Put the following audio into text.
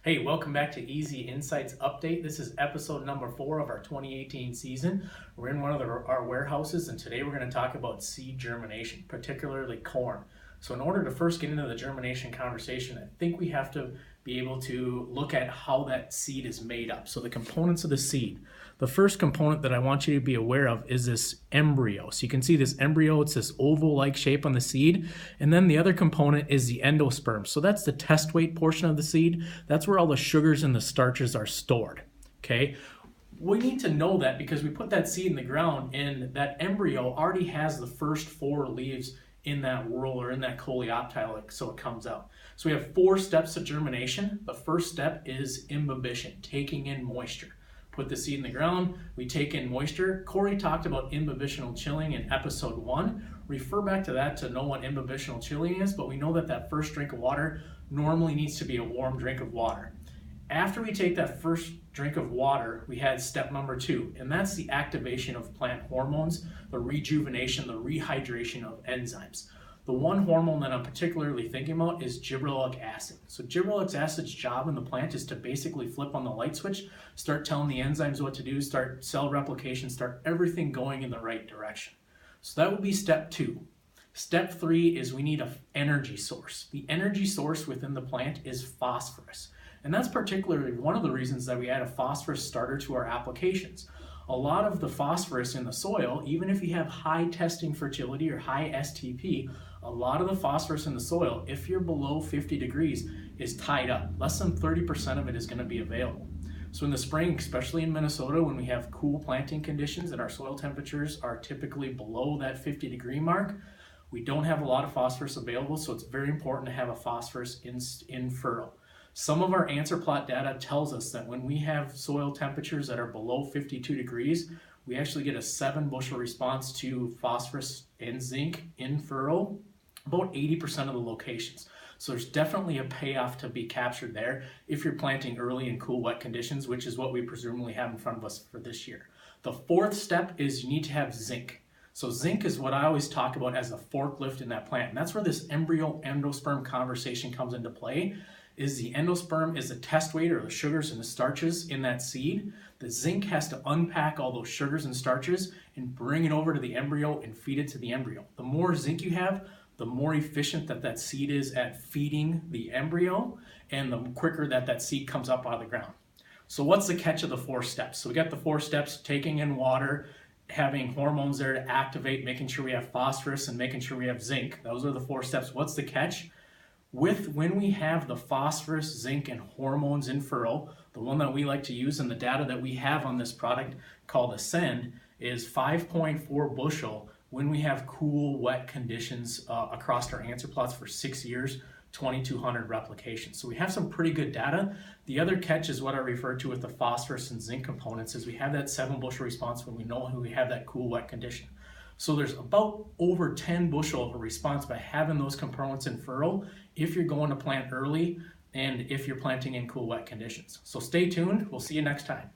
Hey, welcome back to Easy Insights Update. This is episode number 4 of our 2018 season. We're in one of our warehouses, and today we're going to talk about seed germination, particularly corn. So in order to first get into the germination conversation, I think we have to be able to look at how that seed is made up. So the components of the seed. The first component that I want you to be aware of is this embryo. So you can see this embryo, it's this oval-like shape on the seed. And then the other component is the endosperm. So that's the test weight portion of the seed. That's where all the sugars and the starches are stored. Okay. We need to know that because we put that seed in the ground and that embryo already has the first 4 leaves in that whorl or in that coleoptile, so it comes out. So we have 4 steps to germination. The first step is imbibition, taking in moisture. Put the seed in the ground, we take in moisture. Corey talked about imbibitional chilling in episode 1. Refer back to that to know what imbibitional chilling is, but we know that that first drink of water normally needs to be a warm drink of water. After we take that first drink of water, we had step number 2, and that's the activation of plant hormones, the rejuvenation, the rehydration of enzymes. The one hormone that I'm particularly thinking about is gibberellic acid. So gibberellic acid's job in the plant is to basically flip on the light switch, start telling the enzymes what to do, start cell replication, start everything going in the right direction. So that would be step 2. Step 3 is we need an energy source. The energy source within the plant is phosphorus. And that's particularly one of the reasons that we add a phosphorus starter to our applications. A lot of the phosphorus in the soil, even if you have high testing fertility or high STP, a lot of the phosphorus in the soil, if you're below 50 degrees, is tied up. Less than 30% of it is going to be available. So in the spring, especially in Minnesota, when we have cool planting conditions and our soil temperatures are typically below that 50-degree mark, we don't have a lot of phosphorus available, so it's very important to have a phosphorus in furrow. Some of our answer plot data tells us that when we have soil temperatures that are below 52 degrees, we actually get a 7 bushel response to phosphorus and zinc in furrow, about 80% of the locations. So there's definitely a payoff to be captured there if you're planting early in cool, wet conditions, which is what we presumably have in front of us for this year. The 4th step is you need to have zinc. So zinc is what I always talk about as a forklift in that plant. And that's where this embryo-endosperm conversation comes into play. Is the endosperm is the test weight or the sugars and the starches in that seed. The zinc has to unpack all those sugars and starches and bring it over to the embryo and feed it to the embryo. The more zinc you have, the more efficient that seed is at feeding the embryo and the quicker that seed comes up out of the ground. So what's the catch of the 4 steps? So we got the 4 steps, taking in water, having hormones there to activate, making sure we have phosphorus and making sure we have zinc. Those are the 4 steps. What's the catch? When we have the phosphorus, zinc, and hormones in furrow, the one that we like to use and the data that we have on this product called Ascend is 5.4 bushel when we have cool, wet conditions across our answer plots for 6 years, 2,200 replications. So we have some pretty good data. The other catch is what I refer to with the phosphorus and zinc components is we have that 7 bushel response when we know we have that cool, wet condition. So there's about over 10 bushel of a response by having those components in furrow if you're going to plant early and if you're planting in cool, wet conditions. So stay tuned. We'll see you next time.